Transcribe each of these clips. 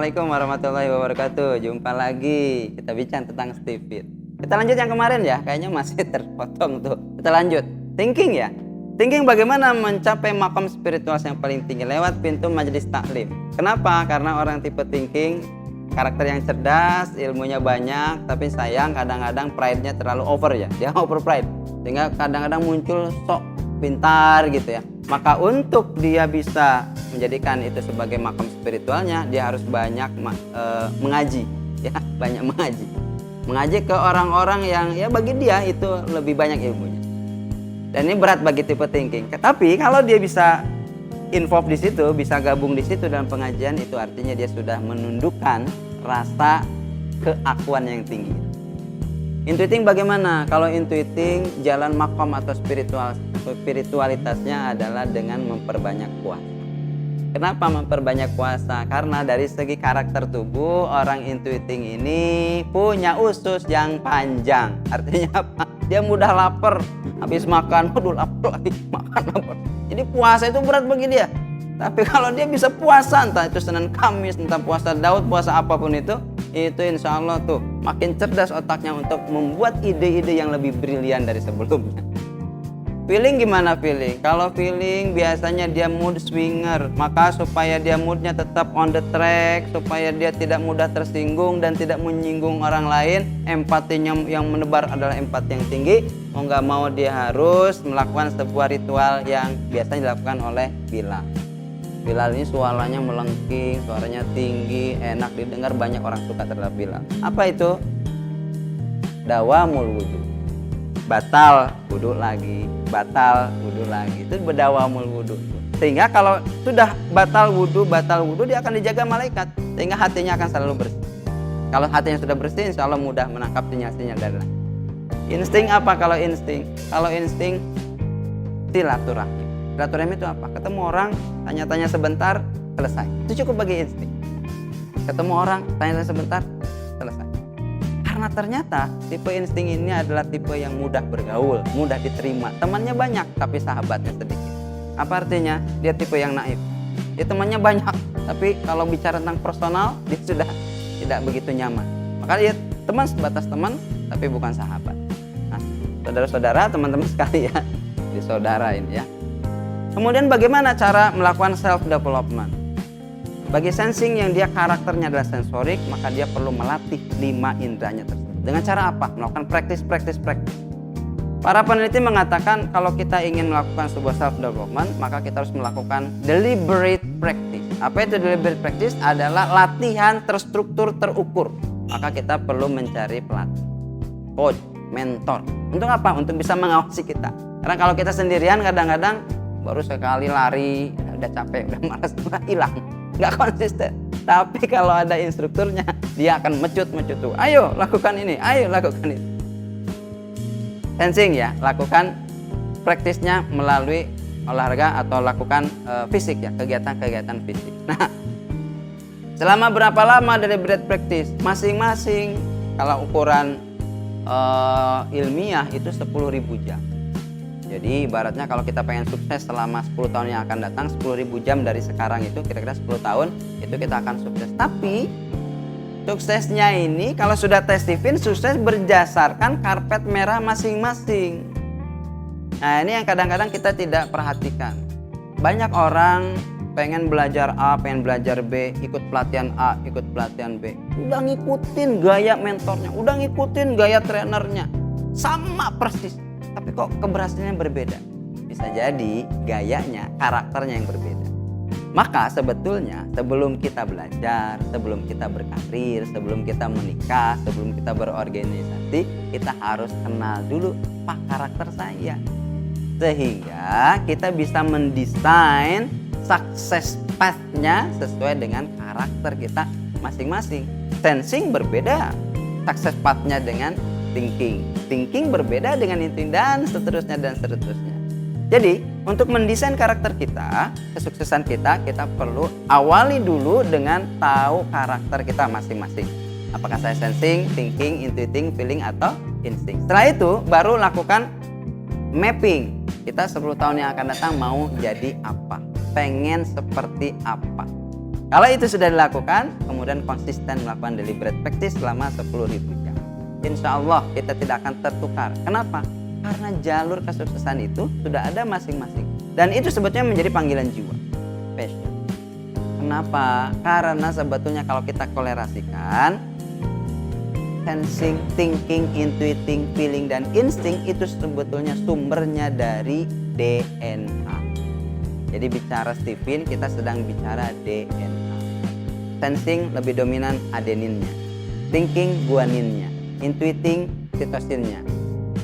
Assalamualaikum warahmatullahi wabarakatuh. Jumpa lagi, kita bincang tentang Steve Fit. Kita lanjut yang kemarin ya, kayaknya masih terpotong tuh. Kita lanjut, thinking ya. Thinking bagaimana mencapai makom spiritual yang paling tinggi lewat pintu majelis taklim. Kenapa? Karena orang tipe thinking, karakter yang cerdas, ilmunya banyak, tapi sayang kadang-kadang pride-nya terlalu over ya. Dia over pride, sehingga kadang-kadang muncul sok pintar gitu ya. Maka untuk dia bisa menjadikan itu sebagai makam spiritualnya, dia harus banyak mengaji ya, banyak mengaji ke orang-orang yang ya bagi dia itu lebih banyak ilmunya. Dan ini berat bagi tipe thinking. Tapi kalau dia bisa involve di situ, bisa gabung di situ dalam pengajian, itu artinya dia sudah menundukkan rasa keakuan yang tinggi. Intuiting bagaimana? Kalau intuiting, jalan makom atau spiritualitasnya adalah dengan memperbanyak puasa. Kenapa memperbanyak puasa? Karena dari segi karakter tubuh, orang intuiting ini punya usus yang panjang. Artinya apa? Dia mudah lapar, habis makan, waduh lapar lagi, makan lapar. Jadi puasa itu berat bagi dia. Tapi kalau dia bisa puasa, entah itu Senin Kamis, entah puasa Daud, puasa apapun itu insya Allah tuh makin cerdas otaknya untuk membuat ide-ide yang lebih brilian dari sebelumnya. Feeling gimana feeling? Kalau feeling biasanya dia mood swinger, maka supaya dia moodnya tetap on the track, supaya dia tidak mudah tersinggung dan tidak menyinggung orang lain, empatinya yang menebar adalah empati yang tinggi. Mau nggak mau dia harus melakukan sebuah ritual yang biasanya dilakukan oleh Bilal. Bilal ini suaranya melengking, suaranya tinggi, enak didengar, banyak orang suka terhadap Bilal. Apa itu? Dawamul wudu. Batal wudu lagi, batal wudu lagi. Itu berdawamul wudu. Sehingga kalau sudah batal wudu dia akan dijaga malaikat, sehingga hatinya akan selalu bersih. Kalau hatinya sudah bersih, insya Allah mudah menangkap sinyal-sinyal dari lain. Insting apa kalau insting? Kalau insting silaturahim. Silaturahim itu apa? Ketemu orang, tanya-tanya sebentar, selesai. Itu cukup bagi insting. Ketemu orang, tanya-tanya sebentar, selesai. Karena ternyata tipe insting ini adalah tipe yang mudah bergaul, mudah diterima. Temannya banyak, tapi sahabatnya sedikit. Apa artinya? Dia tipe yang naif. Dia temannya banyak, tapi kalau bicara tentang personal, dia sudah tidak begitu nyaman. Maka dia teman sebatas teman, tapi bukan sahabat. Nah, saudara-saudara, teman-teman sekalian, disaudarain ya. Kemudian bagaimana cara melakukan self development? Bagi sensing yang dia karakternya adalah sensorik, maka dia perlu melatih 5 indranya tersebut. Dengan cara apa? Melakukan praktis. Para peneliti mengatakan kalau kita ingin melakukan sebuah self development, maka kita harus melakukan deliberate practice. Apa itu deliberate practice? Adalah latihan terstruktur, terukur. Maka kita perlu mencari pelatih, coach, mentor. Untuk apa? Untuk bisa mengawasi kita. Karena kalau kita sendirian kadang-kadang baru sekali lari, udah capek, udah malas, udah hilang, nggak konsisten. Tapi kalau ada instrukturnya, dia akan mecut tuh. Ayo lakukan ini, ayo lakukan itu. Sensing ya, lakukan praktisnya melalui olahraga atau lakukan fisik ya, kegiatan-kegiatan fisik. Nah, selama berapa lama deliberate practice? Masing-masing kalau ukuran ilmiah itu 10.000 jam. Jadi ibaratnya kalau kita pengen sukses selama 10 tahun yang akan datang, 10.000 jam dari sekarang itu kira-kira 10 tahun itu kita akan sukses. Tapi suksesnya ini kalau sudah testifin, sukses berdasarkan karpet merah masing-masing. Nah, ini yang kadang-kadang kita tidak perhatikan. Banyak orang pengen belajar A, pengen belajar B, ikut pelatihan A, ikut pelatihan B. Udah ngikutin gaya mentornya, udah ngikutin gaya trenernya. Sama persis. Tapi kok keberhasilannya berbeda? Bisa jadi gayanya, karakternya yang berbeda. Maka sebetulnya sebelum kita belajar, sebelum kita berkarir, sebelum kita menikah, sebelum kita berorganisasi, kita harus kenal dulu apa karakter saya. Sehingga kita bisa mendesain sukses path-nya sesuai dengan karakter kita masing-masing. Sensing berbeda sukses path-nya dengan thinking berbeda dengan insting dan seterusnya. Jadi untuk mendesain karakter kita, kesuksesan kita perlu awali dulu dengan tahu karakter kita masing-masing. Apakah saya sensing, thinking, intuiting, feeling atau insting. Setelah itu baru lakukan mapping. Kita 10 tahun yang akan datang mau jadi apa, pengen seperti apa. Kalau itu sudah dilakukan, kemudian konsisten melakukan deliberate practice selama 10.000 jam. Insya Allah kita tidak akan tertukar. Kenapa? Karena jalur kesuksesan itu sudah ada masing-masing. Dan itu sebetulnya menjadi panggilan jiwa. Passion. Kenapa? Karena sebetulnya kalau kita kolerasikan, sensing, thinking, intuiting, feeling, dan insting itu sebetulnya sumbernya dari DNA. Jadi bicara Stephen, kita sedang bicara DNA. Sensing lebih dominan adeninnya, thinking guaninnya, intuiting sitosinnya,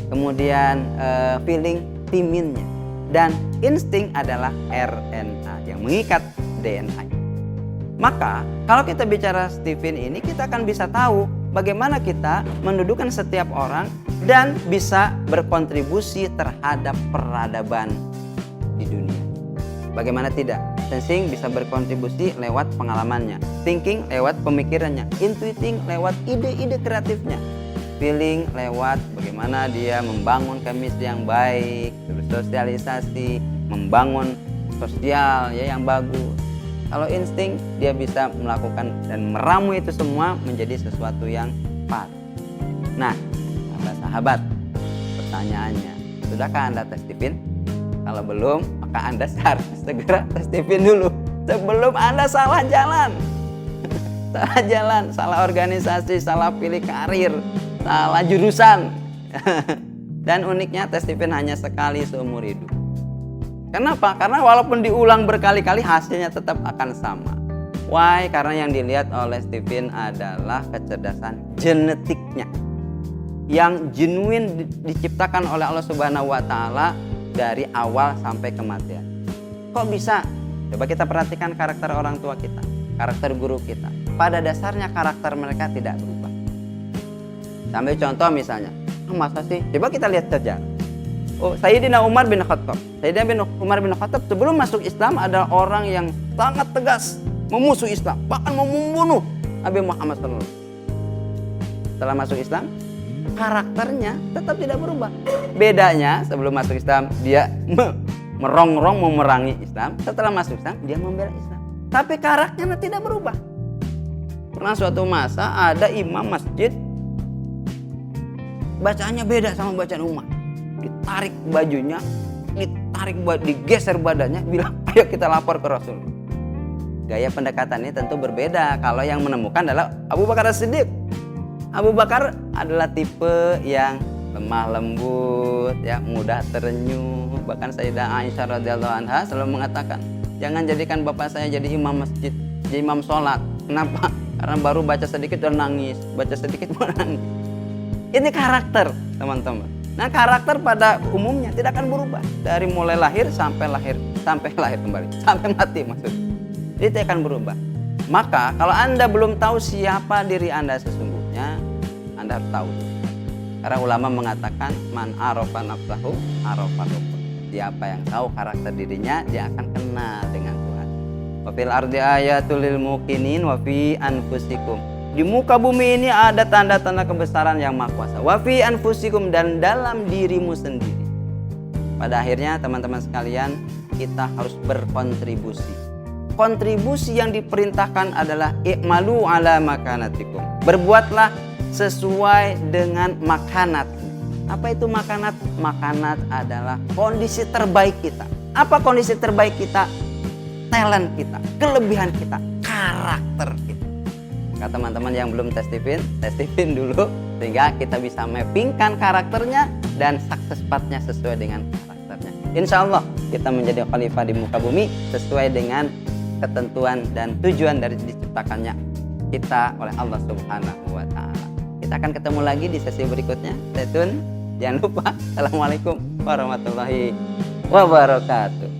kemudian feeling timinnya, dan insting adalah RNA yang mengikat DNA. Maka kalau kita bicara Stephen ini, kita akan bisa tahu bagaimana kita mendudukkan setiap orang dan bisa berkontribusi terhadap peradaban di dunia. Bagaimana tidak? Sensing bisa berkontribusi lewat pengalamannya, thinking lewat pemikirannya, intuiting lewat ide-ide kreatifnya, feeling lewat bagaimana dia membangun chemistry yang baik, bersosialisasi, membangun sosial ya yang bagus. Kalau insting, dia bisa melakukan dan meramu itu semua menjadi sesuatu yang pas. Nah, sahabat-sahabat, pertanyaannya, sudahkah Anda tes Stephen? Kalau belum, maka Anda harus segera tes Stephen dulu sebelum Anda salah jalan. Salah jalan, salah organisasi, salah pilih karir, salah jurusan. Dan uniknya tes Stephen hanya sekali seumur hidup. Kenapa? Karena walaupun diulang berkali-kali hasilnya tetap akan sama. Why? Karena yang dilihat oleh Stephen adalah kecerdasan genetiknya yang genuine diciptakan oleh Allah Subhanahu wa taala dari awal sampai kematian. Kok bisa? Coba kita perhatikan karakter orang tua kita, karakter guru kita. Pada dasarnya karakter mereka tidak berubah. Sampai contoh misalnya, masa sih? Coba kita lihat saja. Oh, Sayyidina Umar bin Khattab. Sayyidina Umar bin Khattab sebelum masuk Islam adalah orang yang sangat tegas memusuh Islam, bahkan mau membunuh Nabi Muhammad SAW. Setelah masuk Islam, karakternya tetap tidak berubah. Bedanya sebelum masuk Islam dia merongrong memerangi Islam, setelah masuk Islam dia membela Islam. Tapi karakternya tidak berubah. Pernah suatu masa ada imam masjid bacaannya beda sama bacaan umat. Ditarik bajunya, digeser badannya, bilang ayo kita lapor ke Rasul. Gaya pendekatannya tentu berbeda. Kalau yang menemukan adalah Abu Bakar As-Siddiq. Abu Bakar adalah tipe yang lemah lembut, ya, mudah terenyuh. Bahkan Sayyidah Aisyah radhiyallahu anha selalu mengatakan, jangan jadikan bapak saya jadi imam masjid, jadi imam sholat. Kenapa? Karena baru baca sedikit udah nangis, baca sedikit udah nangis. Ini karakter, teman-teman. Nah, karakter pada umumnya tidak akan berubah dari mulai lahir sampai lahir kembali, sampai mati maksudnya. Dia tidak akan berubah. Maka kalau Anda belum tahu siapa diri Anda sesungguhnya, Anda harus tahu. Karena ulama mengatakan man arafa nafsahu arafa rabbahu. Siapa yang tahu karakter dirinya, dia akan kenal dengan Tuhan. Wa fil ardi ayatul lil muqinin wa fi anfusikum. Di muka bumi ini ada tanda-tanda kebesaran yang Maha Kuasa. Wa fi anfusikum, dan dalam dirimu sendiri. Pada akhirnya teman-teman sekalian, kita harus berkontribusi. Kontribusi yang diperintahkan adalah i'malu ala makanatikum. Berbuatlah sesuai dengan makanat. Apa itu makanat? Makanat adalah kondisi terbaik kita. Apa kondisi terbaik kita? Talent kita, kelebihan kita, karakter kita. Kata teman-teman yang belum tes Stephen dulu, sehingga kita bisa mappingkan karakternya dan success path-nya sesuai dengan karakternya. Insya Allah kita menjadi khalifah di muka bumi sesuai dengan ketentuan dan tujuan dari diciptakannya kita oleh Allah Subhanahu wa taala. Kita akan ketemu lagi di sesi berikutnya. Stay tune. Jangan lupa. Assalamualaikum warahmatullahi wabarakatuh.